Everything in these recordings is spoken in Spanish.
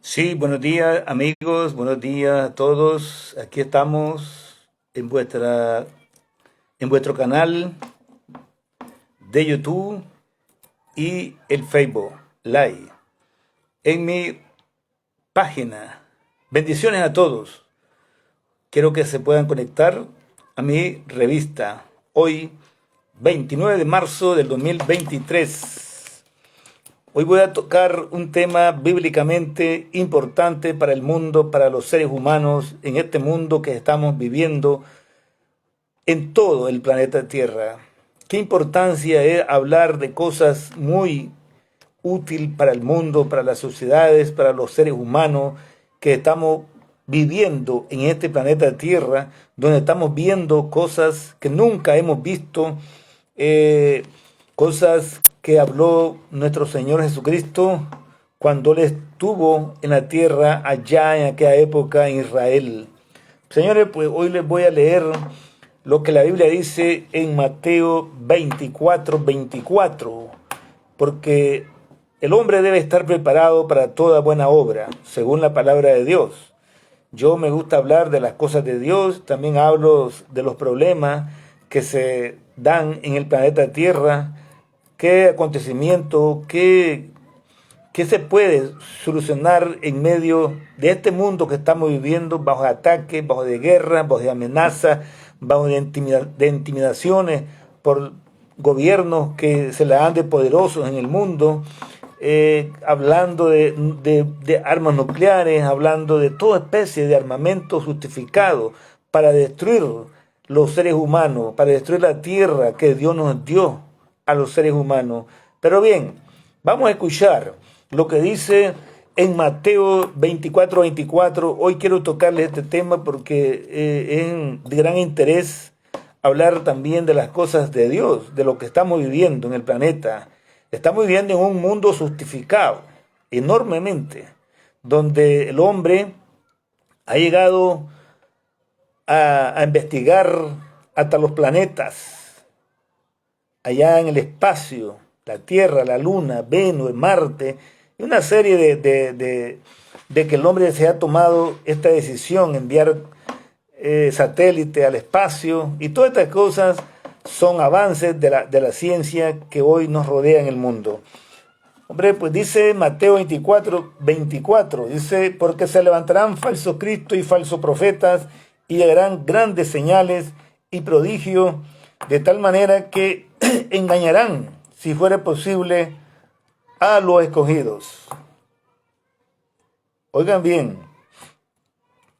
Sí, buenos días amigos, buenos días a todos. Aquí estamos en vuestro canal de YouTube y el Facebook Live. En mi página. Bendiciones a todos. Quiero que se puedan conectar a mi revista. Hoy, 29 de marzo del 2023. Hoy voy a tocar un tema bíblicamente importante para el mundo, para los seres humanos, en este mundo que estamos viviendo en todo el planeta Tierra. Qué importancia es hablar de cosas muy útiles para el mundo, para las sociedades, para los seres humanos que estamos viviendo en este planeta Tierra, donde estamos viendo cosas que nunca hemos visto, cosas que habló nuestro Señor Jesucristo cuando Él estuvo en la tierra allá en aquella época en Israel. Señores, pues hoy les voy a leer lo que la Biblia dice en Mateo 24:24, porque el hombre debe estar preparado para toda buena obra, según la palabra de Dios. Yo me gusta hablar de las cosas de Dios, también hablo de los problemas que se dan en el planeta Tierra, qué acontecimiento, qué se puede solucionar en medio de este mundo que estamos viviendo, bajo ataque, bajo de guerra, bajo de amenaza, bajo de intimidaciones por gobiernos que se la dan de poderosos en el mundo, hablando de armas nucleares, hablando de toda especie de armamento justificado para destruir los seres humanos, para destruir la tierra que Dios nos dio a los seres humanos. Pero bien, vamos a escuchar lo que dice en Mateo 24:24. Hoy quiero tocarles este tema porque es de gran interés hablar también de las cosas de Dios, de lo que estamos viviendo en el planeta. Estamos viviendo en un mundo justificado enormemente, donde el hombre ha llegado a investigar hasta los planetas, allá en el espacio, la Tierra, la Luna, Venus, Marte, y una serie de que el hombre se ha tomado esta decisión, enviar satélite al espacio, y todas estas cosas son avances de la ciencia que hoy nos rodea en el mundo. Hombre, pues dice Mateo 24:24, dice, porque se levantarán falsos cristos y falsos profetas, y harán grandes señales y prodigios, de tal manera que engañarán, si fuera posible, a los escogidos. Oigan bien,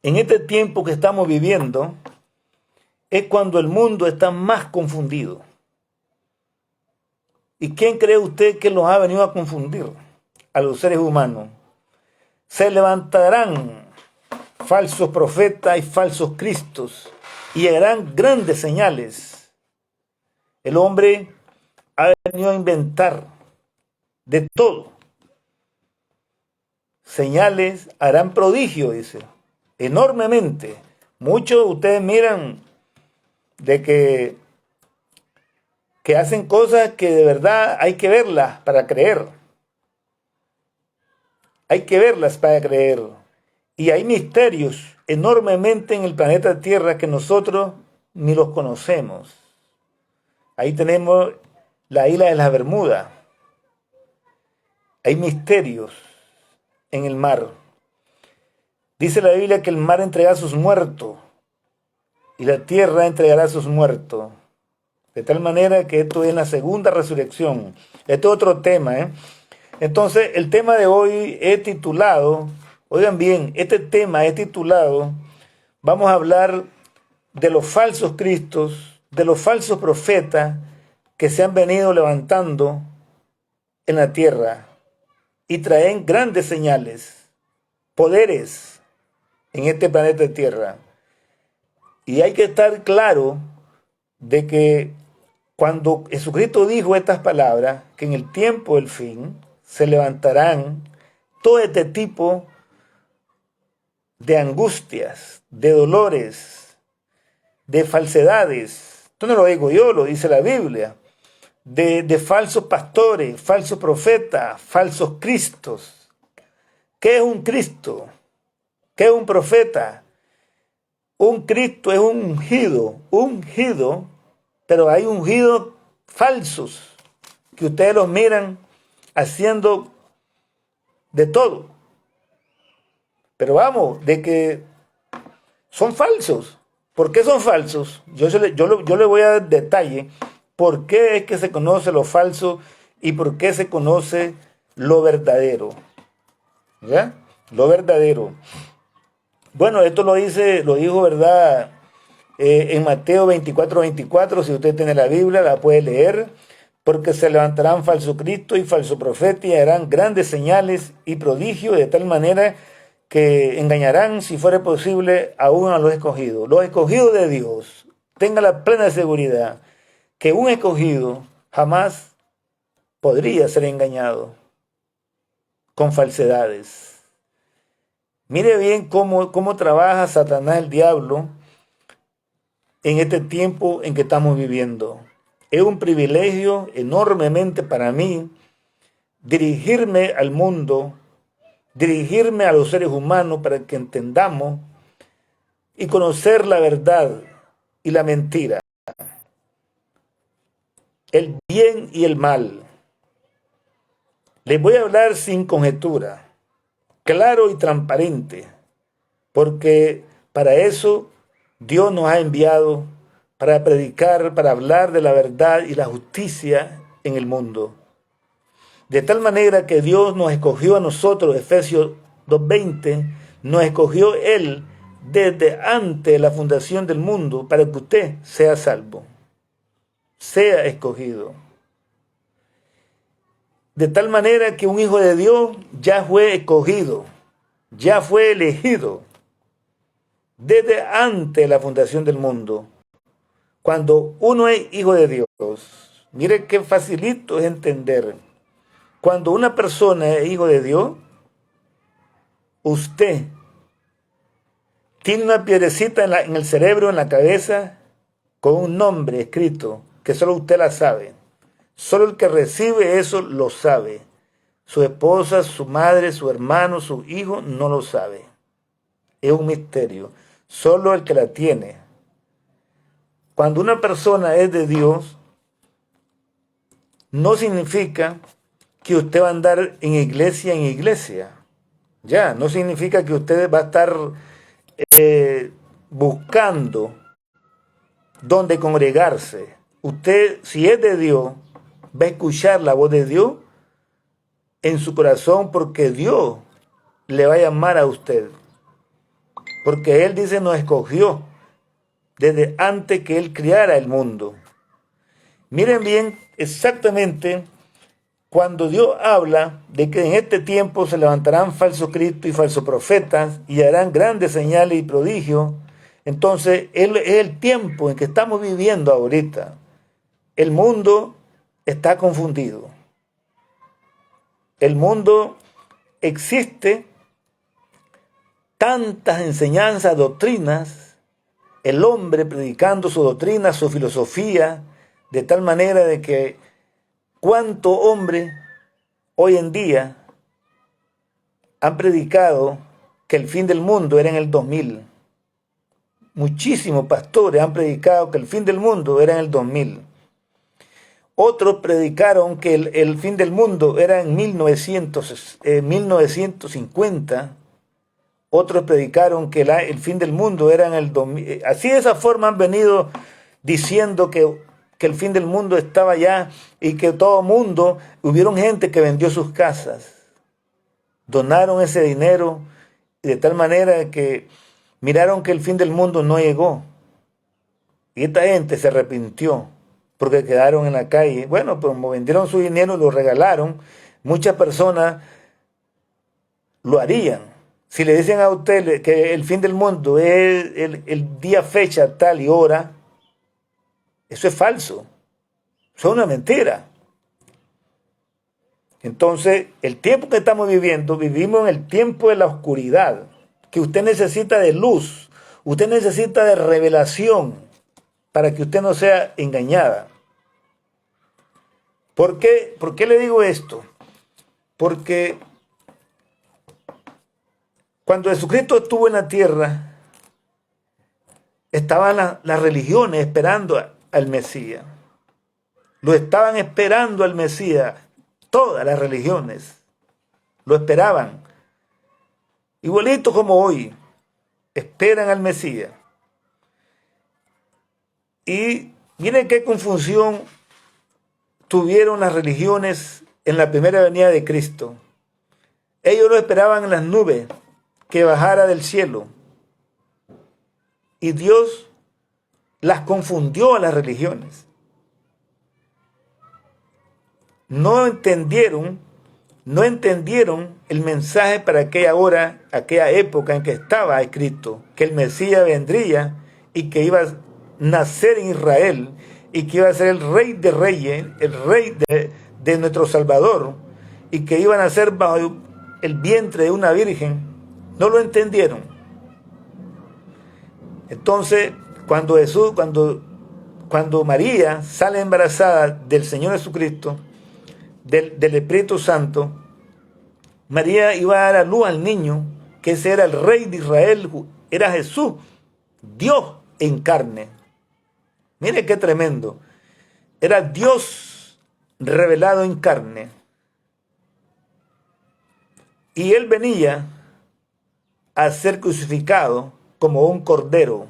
en este tiempo que estamos viviendo es cuando el mundo está más confundido. ¿Y quién cree usted que los ha venido a confundir? A los seres humanos. Se levantarán falsos profetas y falsos cristos y harán grandes señales. El hombre ha venido a inventar de todo. Señales, harán prodigio, dice, enormemente. Muchos ustedes miran de que hacen cosas que de verdad hay que verlas para creer. Hay que verlas para creer. Y hay misterios enormemente en el planeta Tierra que nosotros ni los conocemos. Ahí tenemos la isla de las Bermudas. Hay misterios en el mar. Dice la Biblia que el mar entregará a sus muertos y la tierra entregará a sus muertos. De tal manera que esto es la segunda resurrección. Esto es otro tema, ¿eh? Entonces, el tema de hoy es titulado, oigan bien, este tema es titulado, vamos a hablar de los falsos cristos, de los falsos profetas que se han venido levantando en la tierra y traen grandes señales, poderes en este planeta Tierra. Y hay que estar claro de que cuando Jesucristo dijo estas palabras, que en el tiempo del fin se levantarán todo este tipo de angustias, de dolores, de falsedades. Esto no lo digo yo, lo dice la Biblia. De falsos pastores, falsos profetas, falsos cristos, ¿Qué es un Cristo? ¿Qué es un profeta? Un Cristo es un ungido, pero hay ungidos falsos que ustedes los miran haciendo de todo. Pero vamos, de que son falsos. ¿Por qué son falsos? Yo le voy a dar detalle. ¿Por qué es que se conoce lo falso y por qué se conoce lo verdadero? ¿Ya? Lo verdadero. Bueno, esto lo dijo, ¿verdad? En Mateo 24:24, si usted tiene la Biblia, la puede leer. Porque se levantarán falso Cristo y falso profeta y harán grandes señales y prodigios de tal manera que engañarán, si fuera posible, aún a los escogidos. Los escogidos de Dios, tenga la plena seguridad que un escogido jamás podría ser engañado con falsedades. Mire bien cómo trabaja Satanás, el diablo, en este tiempo en que estamos viviendo. Es un privilegio enormemente para mí dirigirme al mundo, dirigirme a los seres humanos para que entendamos y conocer la verdad y la mentira, el bien y el mal. Les voy a hablar sin conjetura, claro y transparente, porque para eso Dios nos ha enviado, para predicar, para hablar de la verdad y la justicia en el mundo. De tal manera que Dios nos escogió a nosotros, Efesios 2:20, nos escogió Él desde antes de la fundación del mundo para que usted sea salvo, sea escogido. De tal manera que un hijo de Dios ya fue escogido, ya fue elegido desde antes de la fundación del mundo. Cuando uno es hijo de Dios, mire qué facilito es entender. Cuando una persona es hijo de Dios, usted tiene una piedrecita en el cerebro, en la cabeza, con un nombre escrito, que solo usted la sabe. Solo el que recibe eso lo sabe. Su esposa, su madre, su hermano, su hijo no lo sabe. Es un misterio. Solo el que la tiene. Cuando una persona es de Dios, no significa que usted va a andar en iglesia. Ya, no significa que usted va a estar buscando dónde congregarse. Usted, si es de Dios, va a escuchar la voz de Dios en su corazón porque Dios le va a llamar a usted. Porque Él dice nos escogió desde antes que Él creara el mundo. Miren bien exactamente cuando Dios habla de que en este tiempo se levantarán falsos cristos y falsos profetas y harán grandes señales y prodigios. Entonces es el tiempo en que estamos viviendo ahorita. El mundo está confundido. El mundo existe tantas enseñanzas, doctrinas, el hombre predicando su doctrina, su filosofía, de tal manera de que cuánto hombre hoy en día han predicado que el fin del mundo era en el 2000. Muchísimos pastores han predicado que el fin del mundo era en el 2000. Otros predicaron que el fin del mundo era en 1950. Otros predicaron que el fin del mundo era en el 2000. Así de esa forma han venido diciendo que el fin del mundo estaba ya y que todo mundo, hubieron gente que vendió sus casas, donaron ese dinero de tal manera que miraron que el fin del mundo no llegó. Y esta gente se arrepintió porque quedaron en la calle. Bueno, pues como vendieron su dinero y lo regalaron, muchas personas lo harían. Si le dicen a usted que el fin del mundo es el día, fecha, tal y hora, eso es falso. Eso es una mentira. Entonces, el tiempo que estamos viviendo, vivimos en el tiempo de la oscuridad, que usted necesita de luz, usted necesita de revelación para que usted no sea engañada. ¿Por qué le digo esto? Porque Cuando Jesucristo estuvo en la tierra, estaban las religiones esperando al Mesías. Lo estaban esperando al Mesías. Todas las religiones lo esperaban. Igualito como hoy, esperan al Mesías. Y miren qué confusión tuvieron las religiones en la primera venida de Cristo. Ellos lo esperaban en las nubes, que bajara del cielo. Y Dios las confundió a las religiones. No entendieron el mensaje para aquella hora, aquella época en que estaba escrito, que el Mesías vendría y que iba a nacer en Israel y que iba a ser el Rey de Reyes, el Rey de nuestro Salvador, y que iba a nacer bajo el vientre de una virgen. No lo entendieron. Entonces, cuando María sale embarazada del Señor Jesucristo, del Espíritu Santo, María iba a dar a luz al niño, que ese era el Rey de Israel, era Jesús, Dios en carne. Mire qué tremendo. Era Dios revelado en carne. Y él venía a ser crucificado como un cordero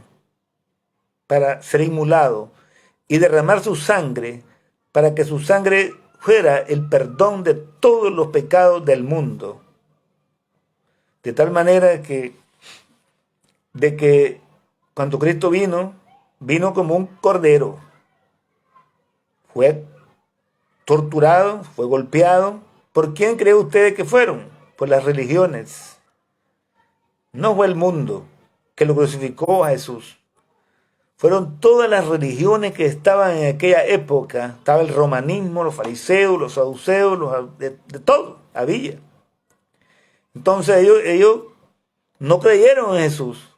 para ser inmolado y derramar su sangre para que su sangre fuera el perdón de todos los pecados del mundo. De tal manera que cuando Cristo vino como un cordero. Fue torturado, fue golpeado. ¿Por quién cree ustedes que fueron? Por las religiones. No fue el mundo que lo crucificó a Jesús. Fueron todas las religiones que estaban en aquella época. Estaba el romanismo, los fariseos, los saduceos, de todo había. Entonces ellos no creyeron en Jesús,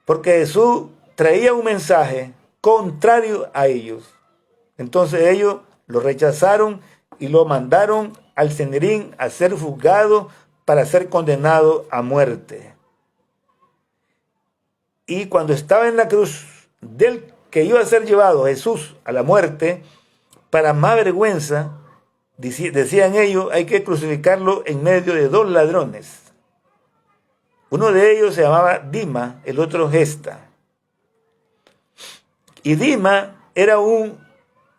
porque Jesús traía un mensaje contrario a ellos. Entonces ellos lo rechazaron y lo mandaron al Sanedrín a ser juzgado para ser condenado a muerte. Y cuando estaba en la cruz, del que iba a ser llevado Jesús a la muerte, para más vergüenza, decían ellos, hay que crucificarlo en medio de dos ladrones. Uno de ellos se llamaba Dima, el otro Gesta. Y Dima era un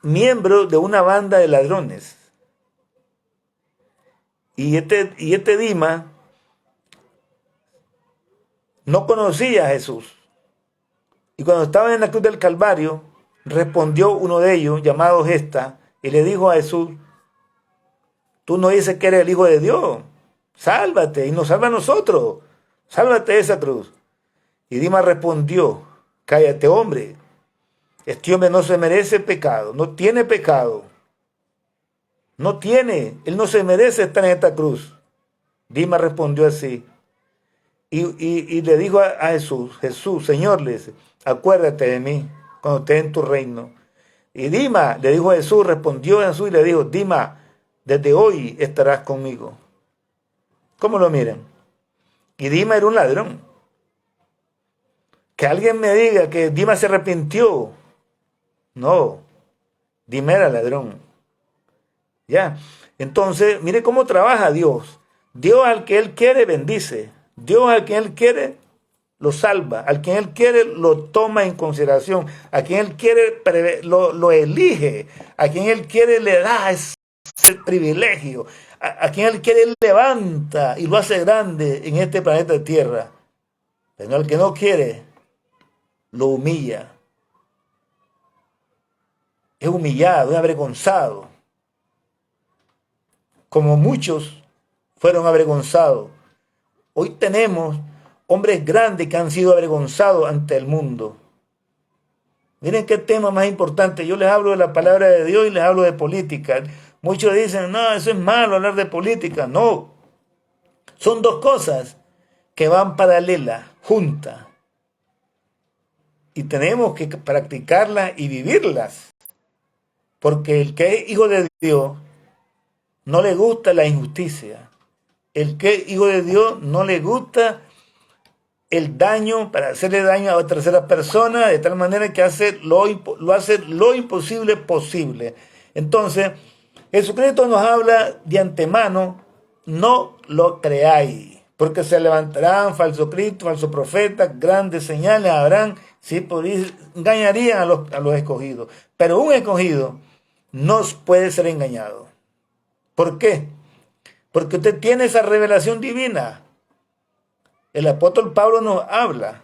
miembro de una banda de ladrones. Y este Dima no conocía a Jesús. Y cuando estaban en la cruz del Calvario, respondió uno de ellos, llamado Gesta, y le dijo a Jesús, tú no dices que eres el Hijo de Dios, sálvate y nos salva a nosotros, sálvate de esa cruz. Y Dima respondió, cállate, hombre, este hombre no se merece pecado, no tiene pecado, él no se merece estar en esta cruz. Dima respondió así, y le dijo a Jesús, Señor, le dice, acuérdate de mí cuando esté en tu reino. Y Dima, le dijo a Jesús, respondió a Jesús y le dijo, Dima, desde hoy estarás conmigo. ¿Cómo lo miran? Y Dima era un ladrón. Que alguien me diga que Dima se arrepintió. No, Dima era ladrón. Ya, entonces, mire cómo trabaja Dios. Dios al que Él quiere bendice. Dios al que Él quiere lo salva. Al que Él quiere lo toma en consideración. A quien Él quiere lo elige. A quien Él quiere le da ese privilegio. A quien Él quiere levanta y lo hace grande en este planeta de tierra. Pero al que no quiere lo humilla. Es humillado, es avergonzado. Como muchos fueron avergonzados. Hoy tenemos hombres grandes que han sido avergonzados ante el mundo. Miren qué tema más importante. Yo les hablo de la palabra de Dios y les hablo de política. Muchos dicen, no, eso es malo hablar de política. No. Son dos cosas que van paralelas, juntas. Y tenemos que practicarlas y vivirlas. Porque el que es hijo de Dios no le gusta la injusticia. El que es hijo de Dios no le gusta el daño, para hacerle daño a terceras personas, de tal manera que hace lo imposible posible. Entonces, Jesucristo nos habla de antemano: no lo creáis, porque se levantarán falsos cristos, falsos profetas, grandes señales habrán, sí, engañarían a los escogidos. Pero un escogido no puede ser engañado. ¿Por qué? Porque usted tiene esa revelación divina. El apóstol Pablo nos habla.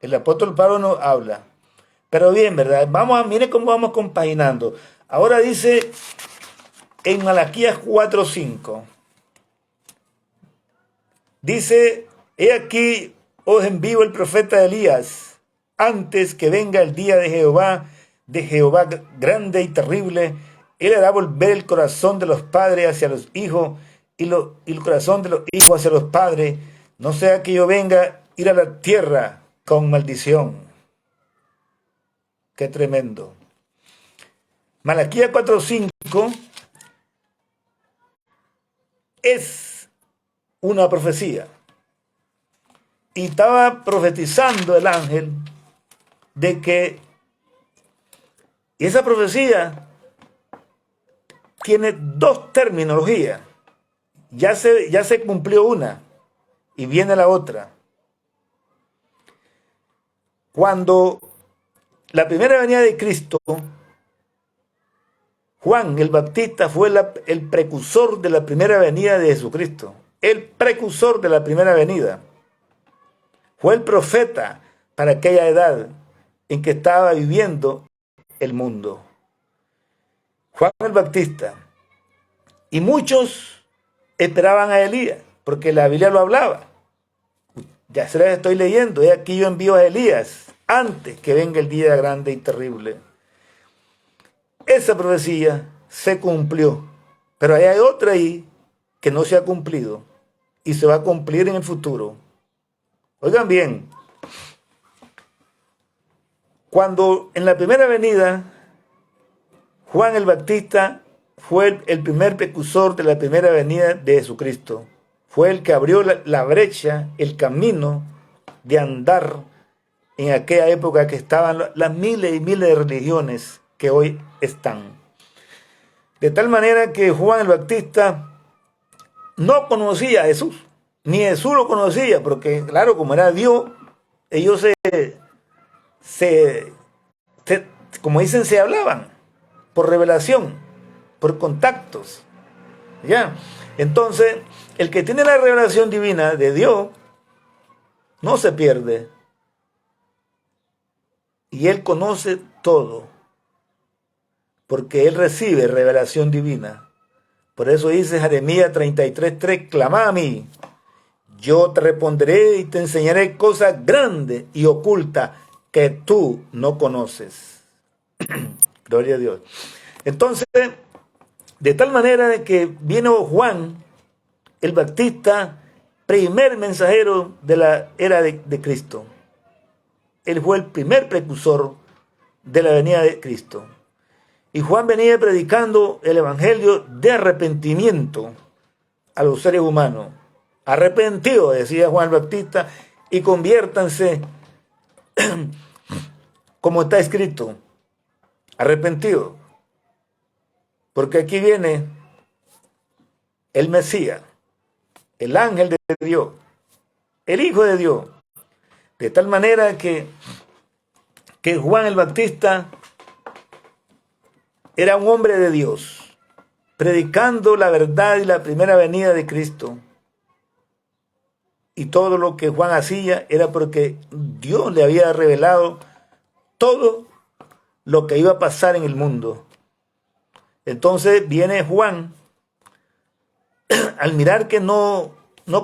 El apóstol Pablo nos habla. Pero bien, ¿verdad? Mire cómo vamos compaginando. Ahora dice en Malaquías 4:5. Dice: he aquí, os envío el profeta Elías, antes que venga el día de Jehová grande y terrible. Él hará volver el corazón de los padres hacia los hijos y el corazón de los hijos hacia los padres, no sea que yo venga a ir a la tierra con maldición. Qué tremendo. Malaquías 4:5 es una profecía. Y estaba profetizando el ángel de que esa profecía tiene dos terminologías. Ya se cumplió una y viene la otra. Cuando la primera venida de Cristo, Juan el Bautista fue el precursor de la primera venida de Jesucristo. El precursor de la primera venida. Fue el profeta para aquella edad en que estaba viviendo el mundo. Juan el Bautista. Y muchos esperaban a Elías, porque la Biblia lo hablaba. Ya se las estoy leyendo. He aquí yo envío a Elías antes que venga el día grande y terrible. Esa profecía se cumplió. Pero hay otra ahí que no se ha cumplido y se va a cumplir en el futuro. Oigan bien, cuando en la primera venida Juan el Bautista fue el primer precursor de la primera venida de Jesucristo, fue el que abrió la brecha, el camino de andar en aquella época que estaban las miles y miles de religiones que hoy están. De tal manera que Juan el Bautista no conocía a Jesús, ni Jesús lo conocía, porque claro, como era Dios, ellos como dicen, se hablaban por revelación, por contactos. ¿Ya? Entonces, el que tiene la revelación divina de Dios no se pierde. Y él conoce todo, porque él recibe revelación divina. Por eso dice Jeremías 33:3: clama a mí, yo te responderé y te enseñaré cosas grandes y ocultas que tú no conoces. Gloria a Dios. Entonces, de tal manera de que vino Juan el Bautista, primer mensajero de la era de Cristo. Él fue el primer precursor de la venida de Cristo. Y Juan venía predicando el evangelio de arrepentimiento a los seres humanos. Arrepentidos, decía Juan el Bautista, y conviértanse como está escrito. Arrepentidos. Porque aquí viene el Mesías, el ángel de Dios, el Hijo de Dios. De tal manera que Juan el Bautista era un hombre de Dios, predicando la verdad y la primera venida de Cristo. Y todo lo que Juan hacía era porque Dios le había revelado todo lo que iba a pasar en el mundo. Entonces viene Juan, al mirar que no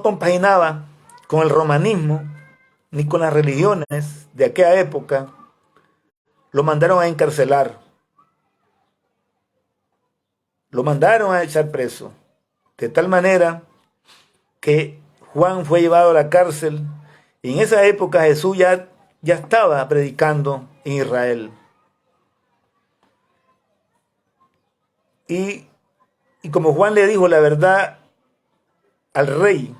compaginaba con el romanismo, ni con las religiones de aquella época, lo mandaron a encarcelar. Lo mandaron a echar preso. De tal manera que Juan fue llevado a la cárcel. Y en esa época Jesús ya estaba predicando en Israel. Y como Juan le dijo la verdad al rey,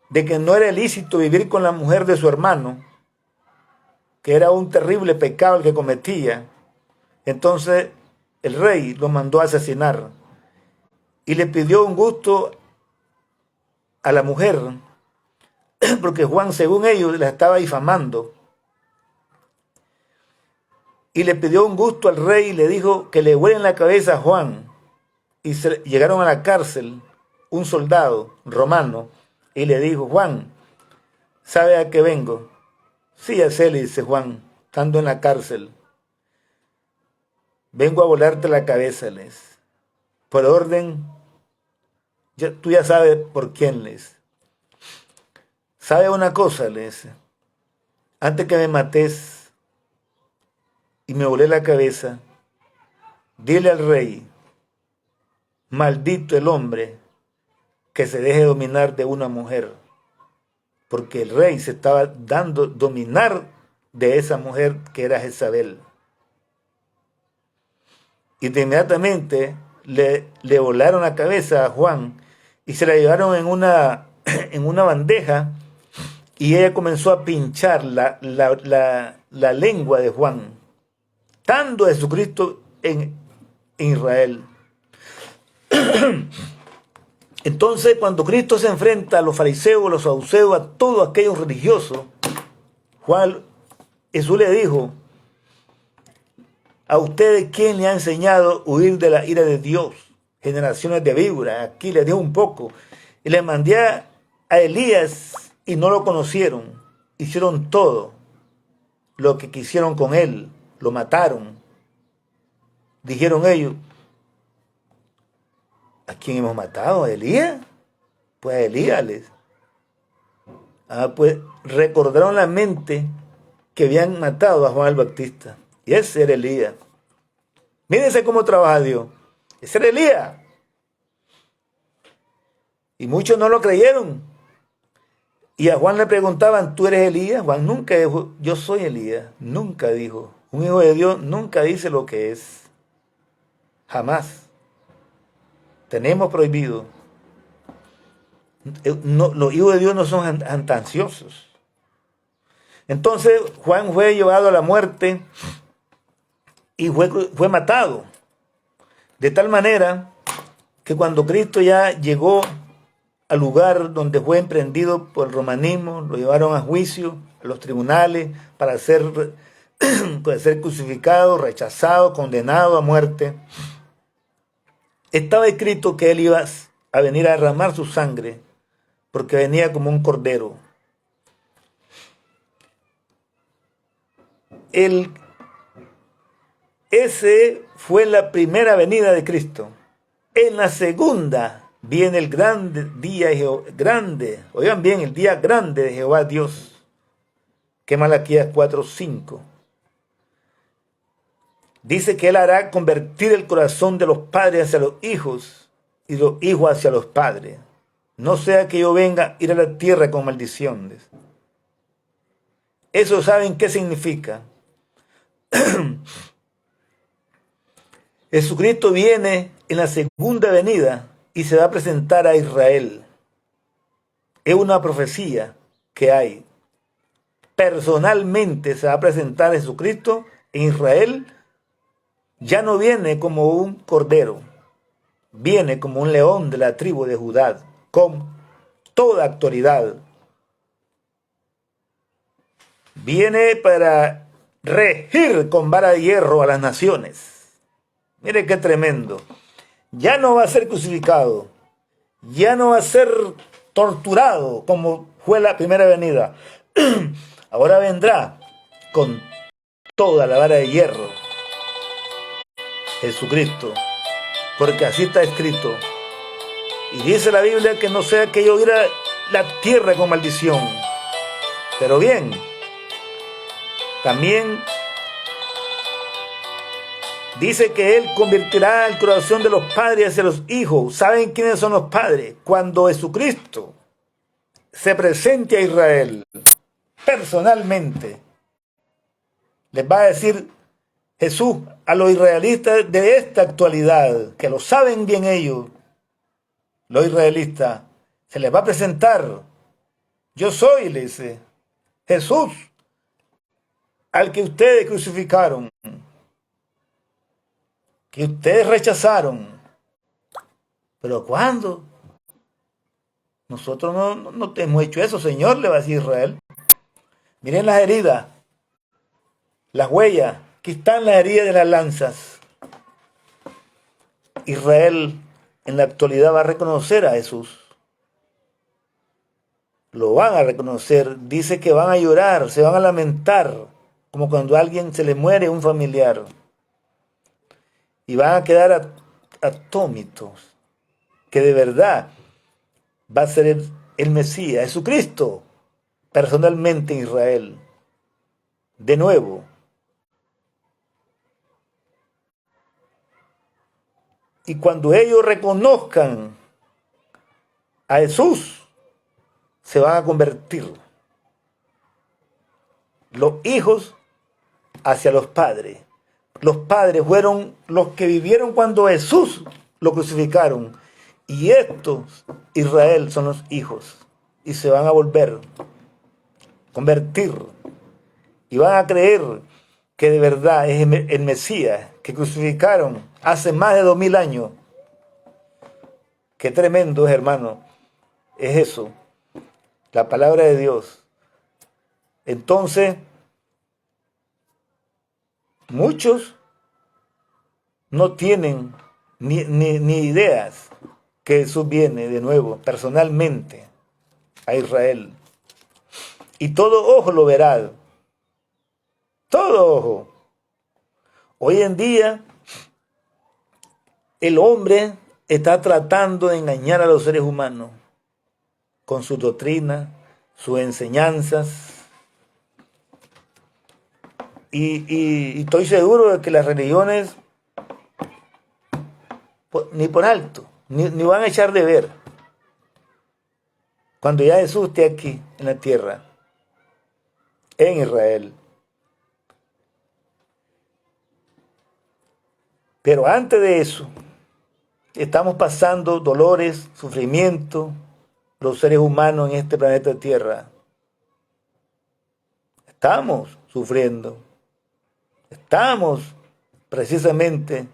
de que no era lícito vivir con la mujer de su hermano, que era un terrible pecado el que cometía, entonces el rey lo mandó a asesinar y le pidió un gusto a la mujer, porque Juan, según ellos, la estaba difamando. Y le pidió un gusto al rey y le dijo que le vuelen la cabeza a Juan. Y llegaron a la cárcel un soldado romano y le dijo: Juan, ¿sabe a qué vengo? Sí, ya sé, le dice Juan, estando en la cárcel. Vengo a volarte la cabeza, les. Por orden, tú ya sabes por quién, les. ¿Sabe una cosa? Le dice. Antes que me mates y me volé la cabeza, dile al rey: maldito el hombre que se deje dominar de una mujer. Porque el rey se estaba dando dominar de esa mujer que era Jezabel. Y de inmediatamente le volaron la cabeza a Juan y se la llevaron en una bandeja, y ella comenzó a pinchar la lengua de Juan, estando Jesucristo en Israel. Entonces, cuando Cristo se enfrenta a los fariseos, a los saduceos, a todos aquellos religiosos, Jesús le dijo: ¿a ustedes quién le ha enseñado a huir de la ira de Dios? Generaciones de víboras. Aquí les dijo un poco. Y le mandé a Elías y no lo conocieron. Hicieron todo lo que quisieron con él. Lo mataron. Dijeron ellos: ¿a quién hemos matado? ¿A Elías? Pues a Elías les. Pues recordaron la mente que habían matado a Juan el Bautista. Y ese era Elías. Mírense cómo trabaja Dios. Ese era Elías. Y muchos no lo creyeron. Y a Juan le preguntaban: ¿tú eres Elías? Juan nunca dijo: yo soy Elías. Nunca dijo. Un hijo de Dios nunca dice lo que es. Jamás. Tenemos prohibido. No, los hijos de Dios no son ansiosos. Entonces Juan fue llevado a la muerte y fue matado. De tal manera que cuando Cristo ya llegó al lugar donde fue emprendido por el romanismo, lo llevaron a juicio, a los tribunales, para ser crucificado, rechazado, condenado a muerte. Estaba escrito que él iba a venir a derramar su sangre, porque venía como un cordero. Ese fue la primera venida de Cristo. En la segunda viene el grande día, oigan bien, el día grande de Jehová Dios, que Malaquías 4:5. Dice que él hará convertir el corazón de los padres hacia los hijos y los hijos hacia los padres. No sea que yo venga a ir a la tierra con maldiciones. ¿Eso saben qué significa? Jesucristo viene en la segunda venida y se va a presentar a Israel. Es una profecía que hay. Personalmente se va a presentar Jesucristo en Israel. Ya no viene como un cordero, viene como un león de la tribu de Judá, con toda autoridad. Viene para regir con vara de hierro a las naciones. Mire qué tremendo. Ya no va a ser crucificado, ya no va a ser torturado como fue la primera venida. Ahora vendrá con toda la vara de hierro. Jesucristo, porque así está escrito. Y dice la Biblia que no sea que yo ir a la tierra con maldición. Pero bien, también dice que Él convertirá el corazón de los padres hacia los hijos. ¿Saben quiénes son los padres? Cuando Jesucristo se presente a Israel personalmente, les va a decir Jesús a los israelitas de esta actualidad, que lo saben bien ellos, los israelitas, se les va a presentar Yo soy, le dice, Jesús, al que ustedes crucificaron, que ustedes rechazaron. ¿Pero cuándo? Nosotros no te hemos hecho eso, Señor, le va a decir Israel. Miren las heridas, las huellas, aquí están las heridas de las lanzas. Israel en la actualidad va a reconocer a Jesús. Lo van a reconocer. Dice que van a llorar, se van a lamentar, como cuando a alguien se le muere un familiar. Y van a quedar atónitos, que de verdad va a ser el Mesías, Jesucristo, personalmente en Israel. De nuevo. Y cuando ellos reconozcan a Jesús, se van a convertir los hijos hacia los padres. Los padres fueron los que vivieron cuando Jesús lo crucificaron. Y estos, Israel, son los hijos. Y se van a volver, convertir. Y van a creer que de verdad es el Mesías que crucificaron hace más de 2000 años. Qué tremendo es, hermano. Es eso. La palabra de Dios. Entonces, muchos no tienen ni ideas que Jesús viene de nuevo, personalmente, a Israel. Y todo ojo lo verá. Todo ojo. Hoy en día, el hombre está tratando de engañar a los seres humanos con su doctrina, sus enseñanzas. Y estoy seguro de que las religiones ni por alto, ni van a echar de ver cuando ya Jesús esté aquí en la tierra, en Israel. Pero antes de eso, estamos pasando dolores, sufrimiento, los seres humanos en este planeta Tierra. Estamos sufriendo. Estamos precisamente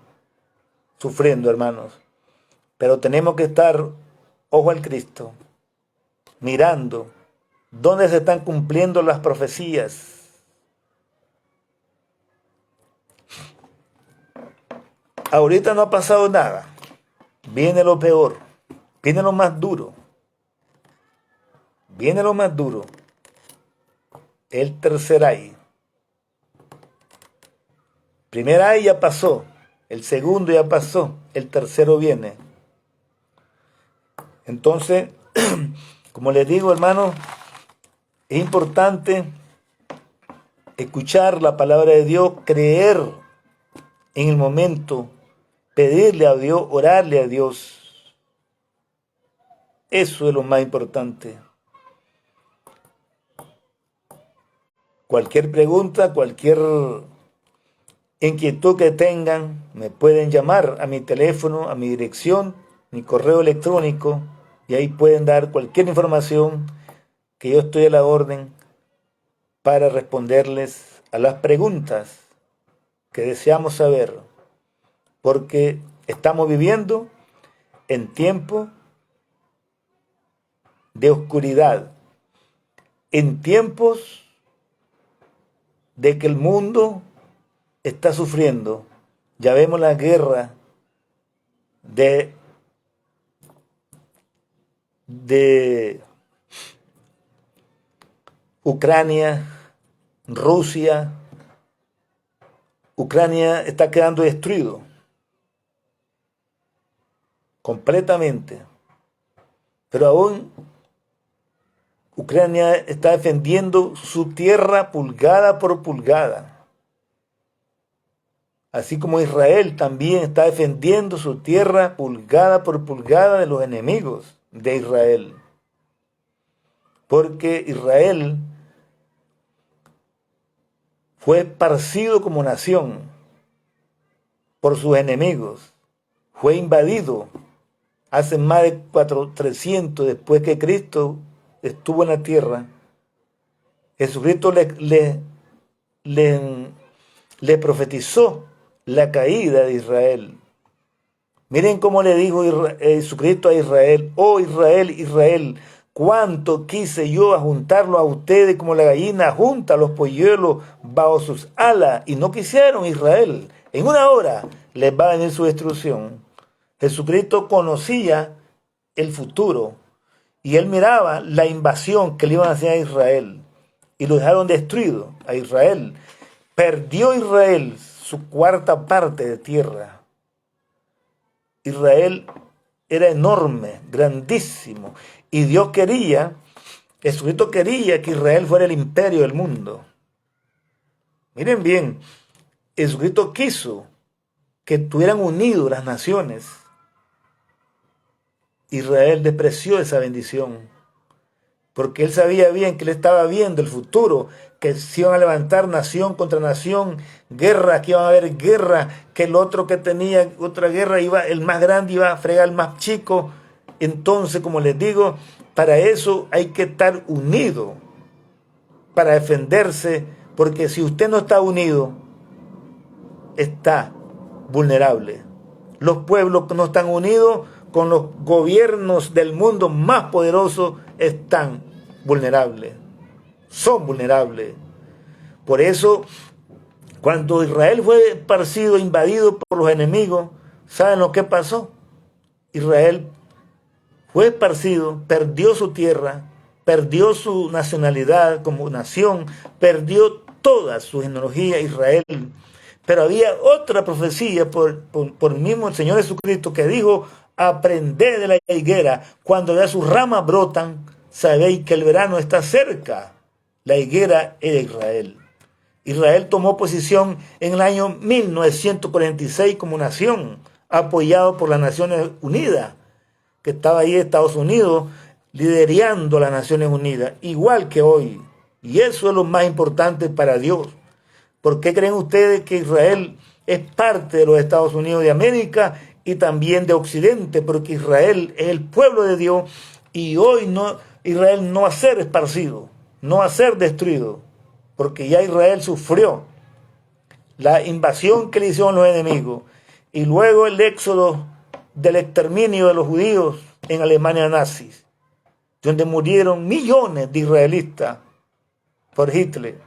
sufriendo, hermanos. Pero tenemos que estar ojo al Cristo, mirando dónde se están cumpliendo las profecías. Ahorita no ha pasado nada. Viene lo peor. Viene lo más duro. Viene lo más duro. El tercer ay. Primer ay ya pasó. El segundo ya pasó. El tercero viene. Entonces, como les digo, hermano, es importante escuchar la palabra de Dios, creer en el momento, pedirle a Dios, orarle a Dios. Eso es lo más importante. Cualquier pregunta, cualquier inquietud que tengan, me pueden llamar a mi teléfono, a mi dirección, mi correo electrónico, y ahí pueden dar cualquier información que yo estoy a la orden para responderles a las preguntas que deseamos saber, porque estamos viviendo en tiempos de oscuridad, en tiempos de que el mundo está sufriendo. Ya vemos la guerra de Ucrania, Rusia. Ucrania está quedando destruido completamente, pero aún Ucrania está defendiendo su tierra pulgada por pulgada, así como Israel también está defendiendo su tierra pulgada por pulgada de los enemigos de Israel, porque Israel fue esparcido como nación por sus enemigos, fue invadido hace más de 300 después que Cristo estuvo en la tierra, Jesucristo le profetizó la caída de Israel. Miren cómo le dijo Jesucristo a Israel: oh Israel, Israel, cuánto quise yo juntarlo a ustedes como la gallina junta a los polluelos bajo sus alas, y no quisieron. Israel, en una hora les va a venir su destrucción. Jesucristo conocía el futuro y él miraba la invasión que le iban a hacer a Israel, y lo dejaron destruido a Israel. Perdió Israel su cuarta parte de tierra. Israel era enorme, grandísimo, y Dios quería, Jesucristo quería que Israel fuera el imperio del mundo. Miren bien, Jesucristo quiso que estuvieran unidos las naciones. Israel despreció esa bendición, porque él sabía bien que él estaba viendo el futuro, que se iban a levantar nación contra nación, guerra, que iban a haber guerra, que el otro que tenía otra guerra, el más grande iba a fregar al más chico. Entonces, como les digo, para eso hay que estar unido, para defenderse, porque si usted no está unido, está vulnerable. Los pueblos que no están unidos con los gobiernos del mundo más poderosos están vulnerables, son vulnerables. Por eso, cuando Israel fue esparcido, invadido por los enemigos, ¿saben lo que pasó? Israel fue esparcido, perdió su tierra, perdió su nacionalidad como nación, perdió toda su genealogía Israel. Pero había otra profecía por mismo el Señor Jesucristo que dijo: aprended de la higuera, cuando ya sus ramas brotan, sabéis que el verano está cerca. La higuera era Israel. Israel tomó posición en el año 1946 como nación, apoyado por las Naciones Unidas, que estaba ahí Estados Unidos liderando las Naciones Unidas, igual que hoy. Y eso es lo más importante para Dios. ¿Por qué creen ustedes que Israel es parte de los Estados Unidos de América y también de Occidente? Porque Israel es el pueblo de Dios, y hoy Israel no va a ser esparcido, no va a ser destruido, porque ya Israel sufrió la invasión que le hicieron los enemigos, y luego el éxodo del exterminio de los judíos en Alemania nazi, donde murieron millones de israelitas por Hitler.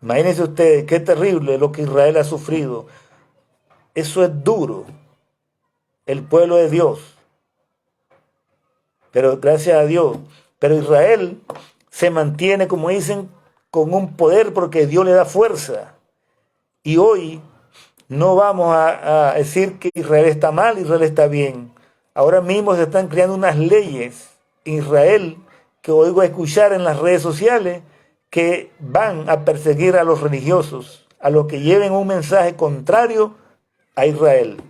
Imagínense ustedes qué terrible lo que Israel ha sufrido. Eso es duro. El pueblo de Dios. Pero gracias a Dios. Pero Israel se mantiene, como dicen, con un poder porque Dios le da fuerza. Y hoy no vamos a decir que Israel está mal, Israel está bien. Ahora mismo se están creando unas leyes en Israel que oigo escuchar en las redes sociales, que van a perseguir a los religiosos, a los que lleven un mensaje contrario a Israel.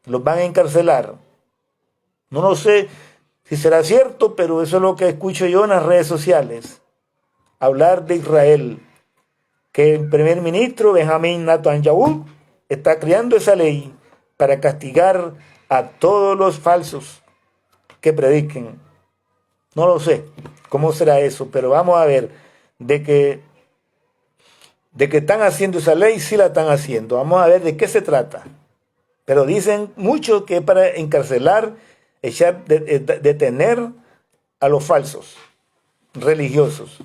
Los van a encarcelar. No lo sé si será cierto, pero eso es lo que escucho yo en las redes sociales. Hablar de Israel, que el primer ministro Benjamín Netanyahu está creando esa ley para castigar a todos los falsos que prediquen. No lo sé cómo será eso, pero vamos a ver. De que están haciendo esa ley, sí la están haciendo. Vamos a ver de qué se trata. Pero dicen mucho que es para encarcelar, detener a los falsos religiosos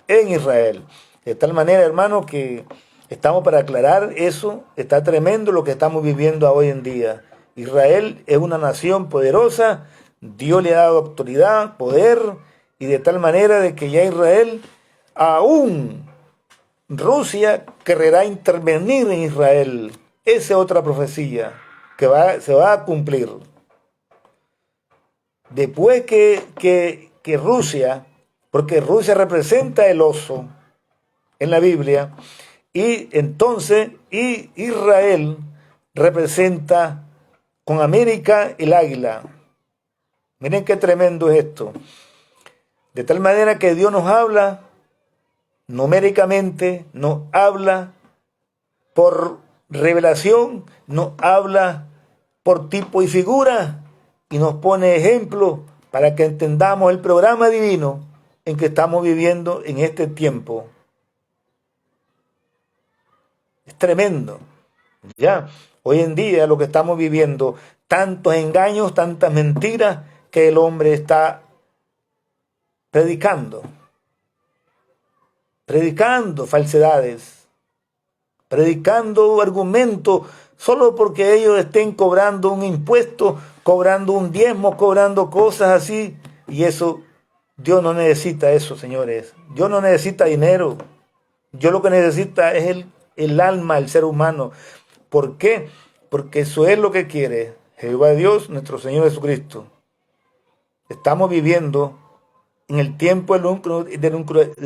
en Israel. De tal manera, hermano, que estamos para aclarar eso. Está tremendo lo que estamos viviendo hoy en día. Israel es una nación poderosa. Dios le ha dado autoridad, poder, y de tal manera de que ya Israel, aún Rusia, querrá intervenir en Israel. Esa es otra profecía que se va a cumplir. Después que Rusia, porque Rusia representa el oso en la Biblia, y entonces Israel representa con América el águila. Miren qué tremendo es esto. De tal manera que Dios nos habla numéricamente, nos habla por revelación, nos habla por tipo y figura, y nos pone ejemplo para que entendamos el programa divino en que estamos viviendo en este tiempo. Es tremendo. Ya, hoy en día lo que estamos viviendo, tantos engaños, tantas mentiras que el hombre está predicando falsedades, predicando argumentos, solo porque ellos estén cobrando un impuesto, cobrando un diezmo, cobrando cosas así. Y eso, Dios no necesita eso, señores. Dios no necesita dinero. Dios lo que necesita es el alma, el ser humano. ¿Por qué? Porque eso es lo que quiere Jehová Dios, nuestro Señor Jesucristo. Estamos viviendo en el tiempo del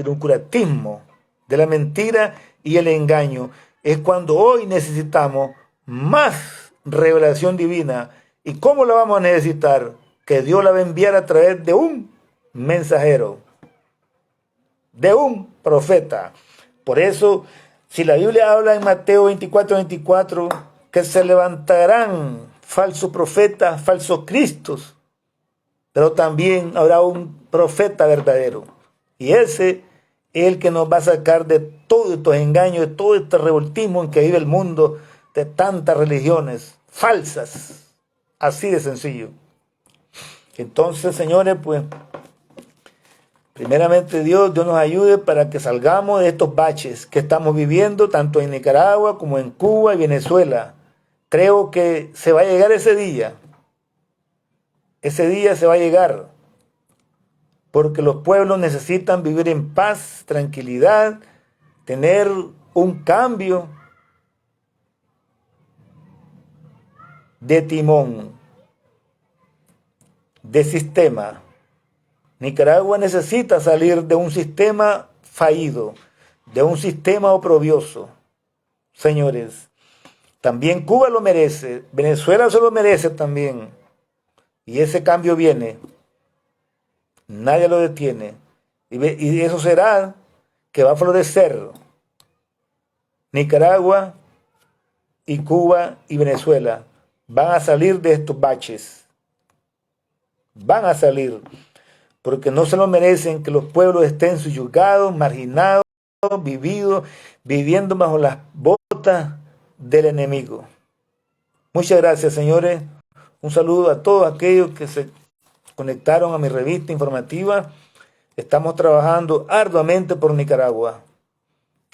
uncuratismo, de la mentira y el engaño. Es cuando hoy necesitamos más revelación divina. ¿Y cómo la vamos a necesitar? Que Dios la va a enviar a través de un mensajero, de un profeta. Por eso, si la Biblia habla en Mateo 24, que se levantarán falsos profetas, falsos cristos, pero también habrá un profeta verdadero. Y ese es el que nos va a sacar de todos estos engaños, de todo este revoltismo en que vive el mundo, de tantas religiones falsas. Así de sencillo. Entonces, señores, pues, primeramente Dios nos ayude para que salgamos de estos baches que estamos viviendo, tanto en Nicaragua como en Cuba y Venezuela. Creo que se va a llegar ese día. Ese día se va a llegar, porque los pueblos necesitan vivir en paz, tranquilidad, tener un cambio de timón, de sistema. Nicaragua necesita salir de un sistema fallido, de un sistema oprobioso. Señores, también Cuba lo merece, Venezuela se lo merece también. Y ese cambio viene, nadie lo detiene. Y eso será que va a florecer Nicaragua y Cuba y Venezuela. Van a salir de estos baches. Van a salir, porque no se lo merecen que los pueblos estén subyugados, marginados, viviendo bajo las botas del enemigo. Muchas gracias, señores. Un saludo a todos aquellos que se conectaron a mi revista informativa. Estamos trabajando arduamente por Nicaragua.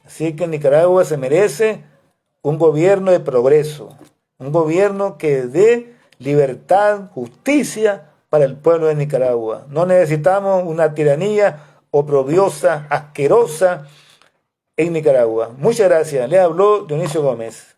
Así que Nicaragua se merece un gobierno de progreso, un gobierno que dé libertad, justicia para el pueblo de Nicaragua. No necesitamos una tiranía oprobiosa, asquerosa en Nicaragua. Muchas gracias. Les habló Dionisio Gómez.